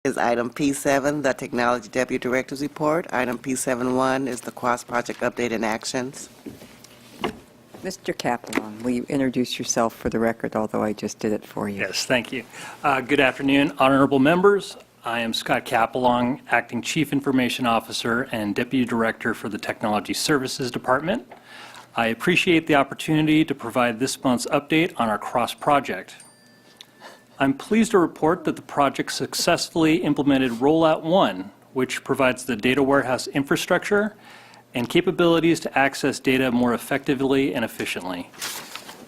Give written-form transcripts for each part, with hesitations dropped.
is item P7, the Technology Deputy Director's Report. Item P7-1 is the CROS Project Update and Actions. Mr. Capelon, will you introduce yourself for the record, although I just did it for you? Yes, thank you. Good afternoon, honorable members. I am Scott Capelong, Acting Chief Information Officer and Deputy Director for the Technology Services Department. I appreciate the opportunity to provide this month's update on our CROS project. I'm pleased to report that the project successfully implemented Rollout 1, which provides the data warehouse infrastructure and capabilities to access data more effectively and efficiently.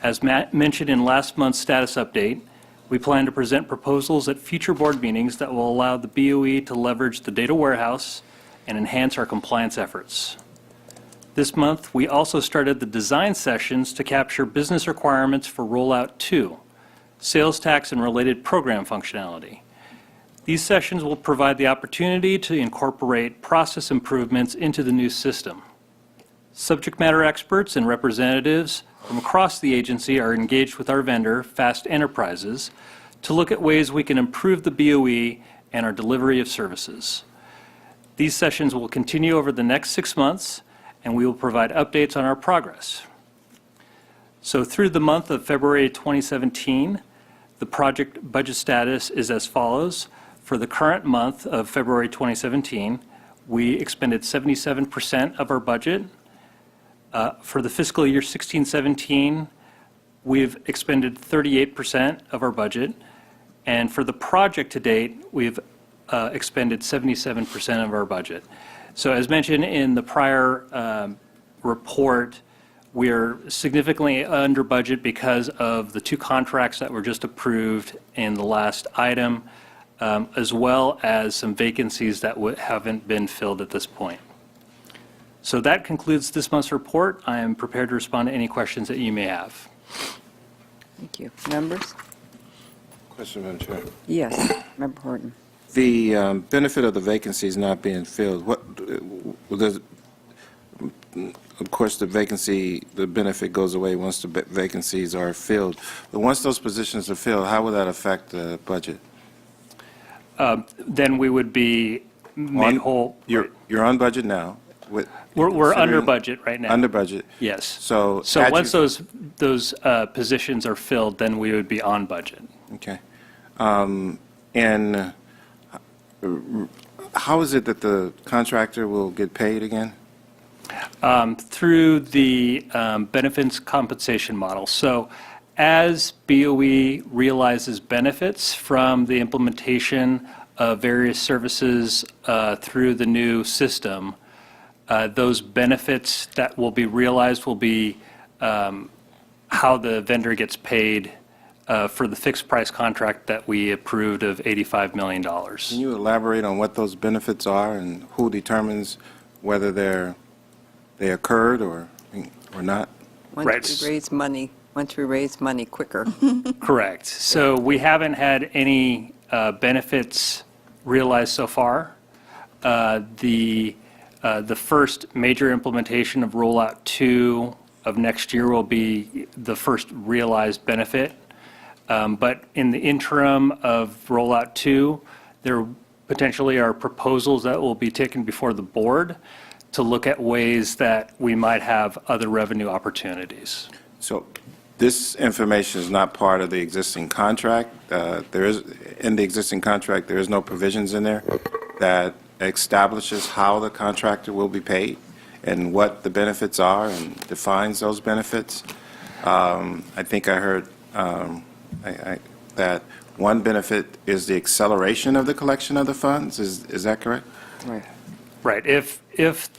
As Matt mentioned in last month's status update, we plan to present proposals at future board meetings that will allow the BOE to leverage the data warehouse and enhance our compliance efforts. This month, we also started the design sessions to capture business requirements for Rollout 2, sales tax and related program functionality. These sessions will provide the opportunity to incorporate process improvements into the new system. Subject matter experts and representatives from across the agency are engaged with our vendor, Fast Enterprises, to look at ways we can improve the BOE and our delivery of services. These sessions will continue over the next 6 months, and we will provide updates on our progress. So through the month of February 2017, the project budget status is as follows. For the current month of February 2017, we expended 77% of our budget. For the fiscal year 16-17, we've expended 38% of our budget. And for the project to date, we've expended 77% of our budget. So as mentioned in the prior report, we're significantly under budget because of the 2 contracts that were just approved in the last item, as well as some vacancies that haven't been filled at this point. So that concludes this month's report. I am prepared to respond to any questions that you may have. Thank you. Members? Question, Madam Chair. Yes, Member Horton. The benefit of the vacancies not being filled, of course, the benefit goes away once the vacancies are filled. But once those positions are filled, how will that affect the budget? Then we would be made whole. You're on budget now. We're under budget right now. Under budget. Yes. So once those positions are filled, then we would be on budget. Okay. And how is it that the contractor will get paid again? Through the benefits compensation model. So as BOE realizes benefits from the implementation of various services through the new system, those benefits that will be realized will be how the vendor gets paid for the fixed price contract that we approved of $85 million. Can you elaborate on what those benefits are and who determines whether they occurred or not? Once we raise money quicker. Correct. So we haven't had any benefits realized so far. The first major implementation of Rollout 2 of next year will be the first realized benefit. But in the interim of Rollout 2, there potentially are proposals that will be taken before the board to look at ways that we might have other revenue opportunities. So this information is not part of the existing contract. In the existing contract, there is no provisions in there that establishes how the contractor will be paid and what the benefits are and defines those benefits. I think I heard that one benefit is the acceleration of the collection of the funds. Is that correct? Right. Right. If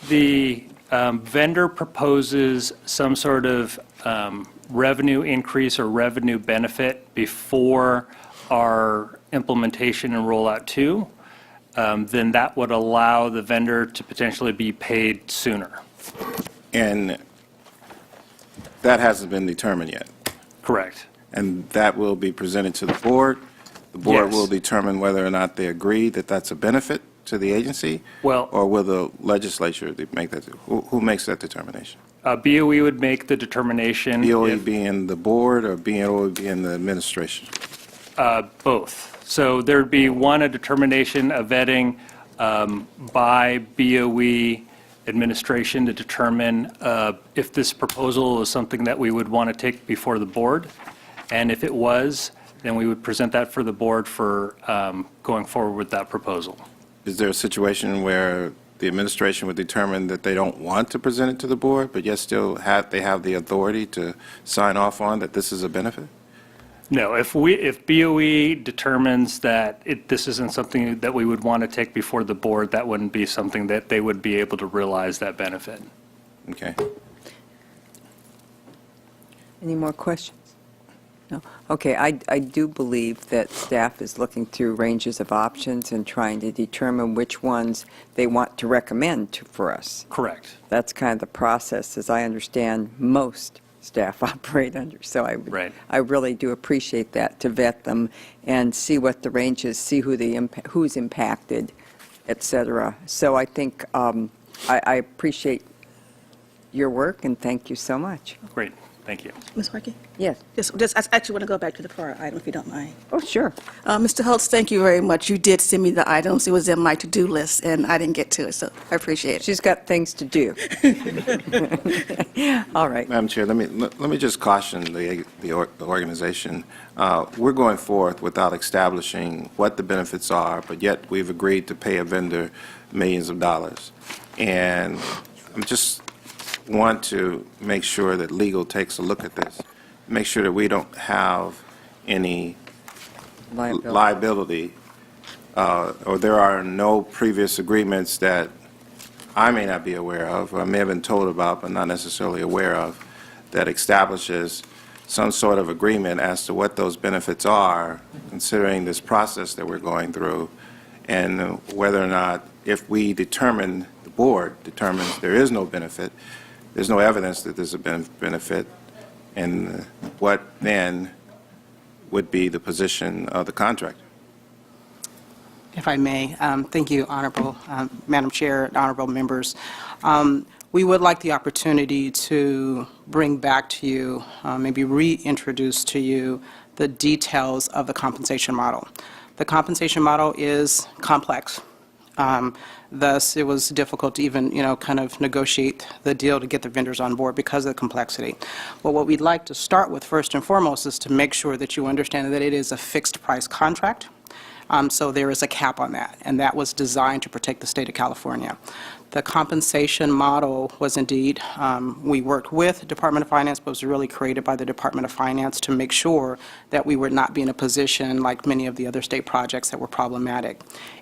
the vendor proposes some sort of revenue increase or revenue benefit before our implementation in Rollout 2, then that would allow the vendor to potentially be paid sooner. And that hasn't been determined yet. Correct. And that will be presented to the board. The board Yes. will determine whether or not they agree that that's a benefit to the agency, Well, or will the legislature make that? Who makes that determination? BOE would make the determination. BOE if- being the board or BOE being the administration? Both. So there'd be one, a determination of vetting by BOE administration to determine if this proposal is something that we would want to take before the board. And if it was, then we would present that for the board for going forward with that proposal. Is there a situation where the administration would determine that they don't want to present it to the board, but yet still they have the authority to sign off on that this is a benefit? No, if BOE determines that this isn't something that we would want to take before the board, that wouldn't be something that they would be able to realize that benefit. Okay. Any more questions? No? Okay, I do believe that staff is looking through ranges of options and trying to determine which ones they want to recommend for us. Correct. That's kind of the process, as I understand most staff operate under. So Right. I really do appreciate that, to vet them and see what the range is, see who's impacted, et cetera. So I think I appreciate your work, and thank you so much. Great. Thank you. Ms. Harkey? Yes. I actually want to go back to the prior item, if you don't mind. Oh, sure. Mr. Holtz, thank you very much. You did send me the items. It was in my to-do list, and I didn't get to it, so I appreciate it. She's got things to do. All right. Madam Chair, let me just caution the organization. We're going forth without establishing what the benefits are, but yet we've agreed to pay a vendor millions of dollars. And I'm just want to make sure that legal takes a look at this, make sure that we don't have any liability, or there are no previous agreements that I may not be aware of, or I may have been told about but not necessarily aware of, that establishes some sort of agreement as to what those benefits are, considering this process that we're going through, and whether or not, if we determine, the board determines there is no benefit, there's no evidence that there's a benefit, and what then would be the position of the contractor? If I may, thank you, Honorable Madam Chair, and honorable members. We would like the opportunity to bring back to you, maybe reintroduce to you, the details of the compensation model. The compensation model is complex. Thus, it was difficult to even, kind of negotiate the deal to get the vendors on board because of the complexity. Well, what we'd like to start with first and foremost is to make sure that you understand that it is a fixed price contract. So there is a cap on that, and that was designed to protect the state of California. The compensation model was indeed, we worked with the Department of Finance, but was really created by the Department of Finance to make sure that we would not be in a position like many of the other state projects that were problematic.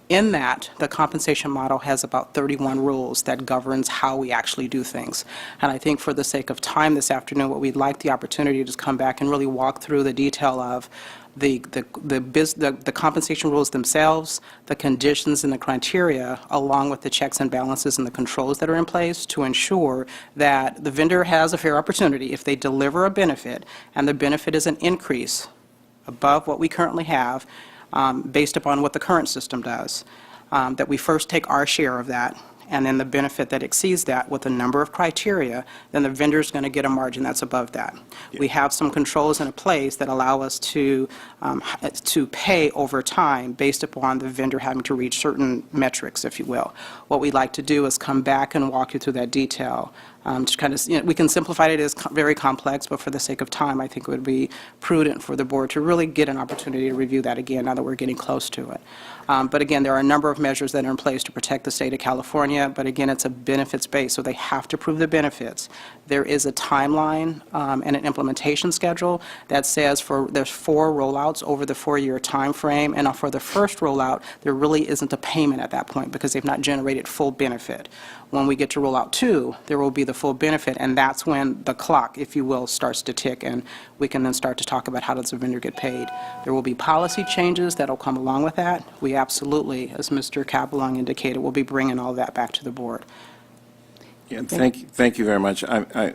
In that, the compensation model has about 31 rules that governs how we actually do things. And I think for the sake of time this afternoon, what we'd like the opportunity to come back and really walk through the detail of the compensation rules themselves, the conditions and the criteria, along with the checks and balances and the controls that are in place to ensure that the vendor has a fair opportunity if they deliver a benefit, and the benefit is an increase above what we currently have, based upon what the current system does, that we first take our share of that, and then the benefit that exceeds that with a number of criteria, then the vendor's going to get a margin that's above that. We have some controls in place that allow us to pay over time based upon the vendor having to reach certain metrics, if you will. What we'd like to do is come back and walk you through that detail. To kind of, we can simplify it as very complex, but for the sake of time, I think it would be prudent for the board to really get an opportunity to review that again now that we're getting close to it. But again, there are a number of measures that are in place to protect the state of California, but again, it's a benefits base, so they have to prove the benefits. There is a timeline and an implementation schedule that says there's 4 rollouts over the 4-year time frame, and for the first rollout, there really isn't a payment at that point because they've not generated full benefit. When we get to rollout 2, there will be the full benefit, and that's when the clock, if you will, starts to tick, and we can then start to talk about how does the vendor get paid. There will be policy changes that will come along with that. We absolutely, as Mr. Capelong indicated, will be bringing all that back to the board. Yeah, thank you very much. I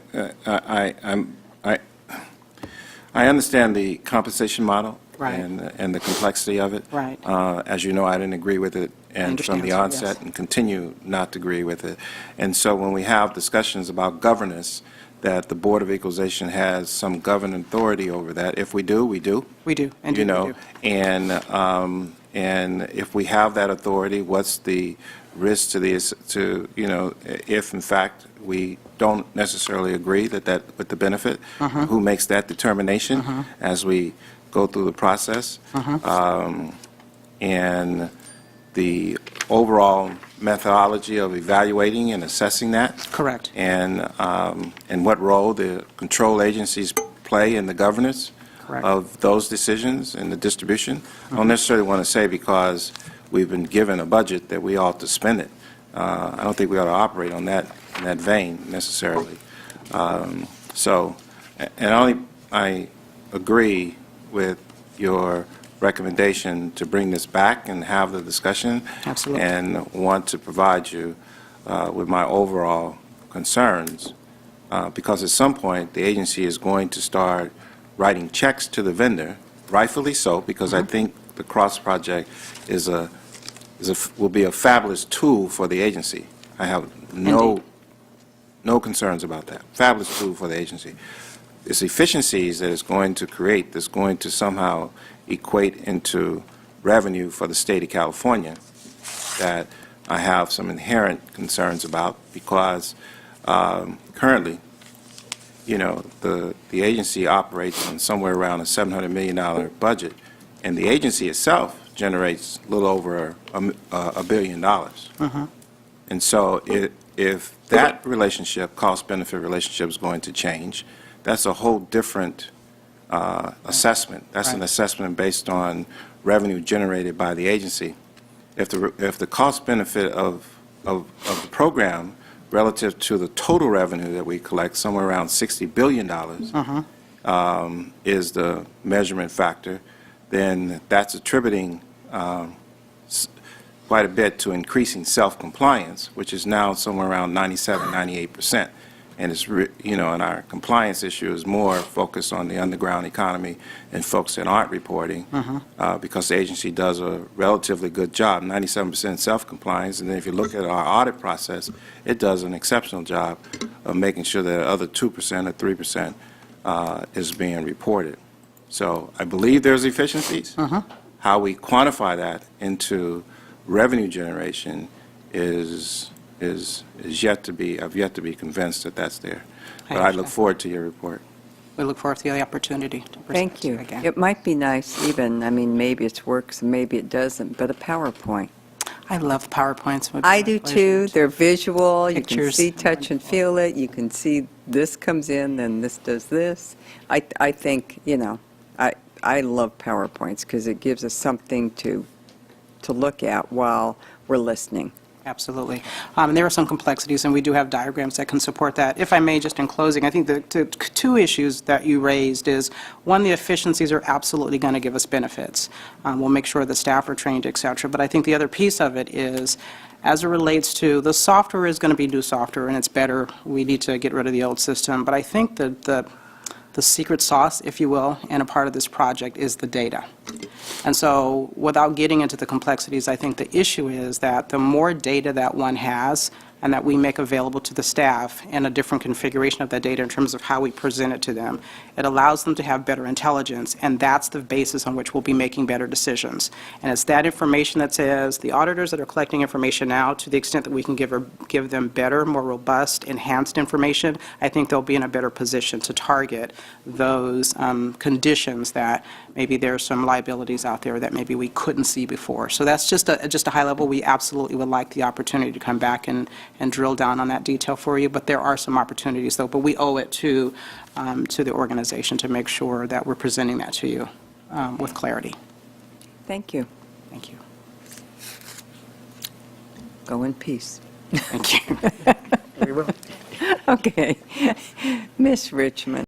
understand the compensation model. Right. And the complexity of it. Right. As you know, I didn't agree with it and from the onset, yes. and continue not to agree with it. And so when we have discussions about governance, that the Board of Equalization has some governing authority over that. If we do, we do. We do, indeed You we know, do. and if we have that authority, what's the risk to if in fact we don't necessarily agree with the benefit? Who makes that determination as we go through the process? And the overall methodology of evaluating and assessing that? Correct. And what role the control agencies play in the governance Correct. of those decisions and the distribution. I don't necessarily want to say because we've been given a budget that we ought to spend it. I don't think we ought to operate on that, in that vein necessarily. I agree with your recommendation to bring this back and have the discussion. Absolutely. And want to provide you with my overall concerns, because at some point, the agency is going to start writing checks to the vendor, rightfully so, because I think the CROS project will be a fabulous tool for the agency. I have no concerns about that. Fabulous tool for the agency. It's efficiencies that it's going to create that's going to somehow equate into revenue for the state of California that I have some inherent concerns about, because currently, the agency operates on somewhere around a $700 million budget, and the agency itself generates a little over $1 billion. And so if that relationship, cost-benefit relationship, is going to change, that's a whole different assessment. That's an Right. assessment based on revenue generated by the agency. If the cost-benefit of the program relative to the total revenue that we collect, somewhere around $60 billion, is the measurement factor, then that's attributing quite a bit to increasing self-compliance, which is now somewhere around 97, 98%. And and our compliance issue is more focused on the underground economy and folks that aren't reporting, because the agency does a relatively good job, 97% self-compliance. And then if you look at our audit process, it does an exceptional job of making sure that the other 2% or 3% is being reported. So I believe there's efficiencies. How we quantify that into revenue generation is yet to be, I've yet to be convinced that that's there. But I look forward to your report. We look forward to the opportunity to present Thank to you. again. It might be nice even, maybe it works, maybe it doesn't, but a PowerPoint. I love PowerPoints. Would be I my do pleasure too. They're visual. You can Pictures. see, touch, and feel it. You can see this comes in, then this does this. I think, I love PowerPoints because it gives us something to look at while we're listening. Absolutely. And there are some complexities, and we do have diagrams that can support that. If I may, just in closing, I think the two issues that you raised is, one, the efficiencies are absolutely going to give us benefits. We'll make sure the staff are trained, et cetera. But I think the other piece of it is, as it relates to the software is going to be new software, and it's better. We need to get rid of the old system. But I think that the secret sauce, if you will, and a part of this project is the data. And so without getting into the complexities, I think the issue is that the more data that one has and that we make available to the staff and a different configuration of that data in terms of how we present it to them, it allows them to have better intelligence, and that's the basis on which we'll be making better decisions. And it's that information that says the auditors that are collecting information now, to the extent that we can give them better, more robust, enhanced information, I think they'll be in a better position to target those conditions that maybe there's some liabilities out there that maybe we couldn't see before. So that's just a high level. We absolutely would like the opportunity to come back and drill down on that detail for you, but there are some opportunities, though, but we owe it to the organization to make sure that we're presenting that to you with clarity. Thank you. Thank you. Go in peace. Thank you. Okay. Miss Richmond.